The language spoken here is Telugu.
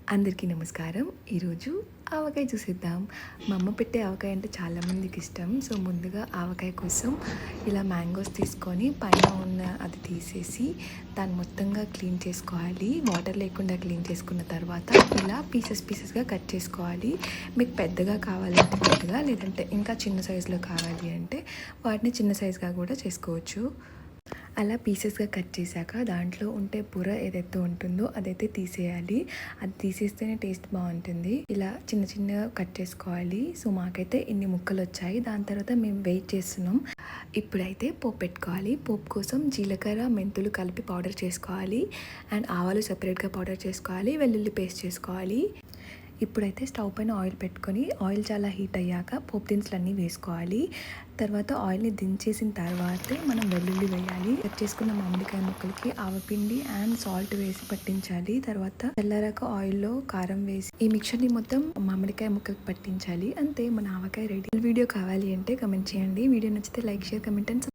అందరికీ నమస్కారం. ఈరోజు ఆవకాయ చూసేద్దాం. మా అమ్మ పెట్టే ఆవకాయ అంటే చాలామందికి ఇష్టం. సో, ముందుగా ఆవకాయ కోసం ఇలా మ్యాంగోస్ తీసుకొని పైన ఉన్న అది తీసేసి దాన్ని మొత్తంగా క్లీన్ చేసుకోవాలి. వాటర్ లేకుండా క్లీన్ చేసుకున్న తర్వాత ఇలా పీసెస్గా కట్ చేసుకోవాలి. మీకు పెద్దగా కావాలంటే పెద్దగా, లేదంటే ఇంకా చిన్న సైజులో కావాలి అంటే వాటిని చిన్న సైజుగా కూడా చేసుకోవచ్చు. అలా పీసెస్గా కట్ చేశాక దాంట్లో ఉంటే పొర ఏదైతే ఉంటుందో అదైతే తీసేయాలి. అది తీసేస్తేనే టేస్ట్ బాగుంటుంది. ఇలా చిన్నగా కట్ చేసుకోవాలి. సో మాకైతే ఇన్ని ముక్కలు వచ్చాయి. దాని తర్వాత మేము వెయిట్ చేస్తున్నాం. ఇప్పుడైతే పోపు పెట్టుకోవాలి. పోపు కోసం జీలకర్ర, మెంతులు కలిపి పౌడర్ చేసుకోవాలి. అండ్ ఆవాలు సపరేట్గా పౌడర్ చేసుకోవాలి. వెల్లుల్లి పేస్ట్ చేసుకోవాలి. ఇప్పుడైతే స్టవ్ పైన ఆయిల్ పెట్టుకొని ఆయిల్ చాలా హీట్ అయ్యాక పోపు దినుసులు అన్నీ వేసుకోవాలి. తర్వాత ఆయిల్ని దించేసిన తర్వాతే మనం వెల్లుల్లి వేయాలి. కట్ చేసుకున్న మామిడికాయ ముక్కలకి ఆవపిండి అండ్ సాల్ట్ వేసి పట్టించాలి. తర్వాత చల్లారాక ఆయిల్లో కారం వేసి ఈ మిక్చర్ని మొత్తం మామిడికాయ ముక్కలకి పట్టించాలి. అంతే, మన ఆవకాయ రెడీ. వీడియో కావాలి అంటే కమెంట్ చేయండి. వీడియో నచ్చితే లైక్, షేర్, కమెంట్ అండ్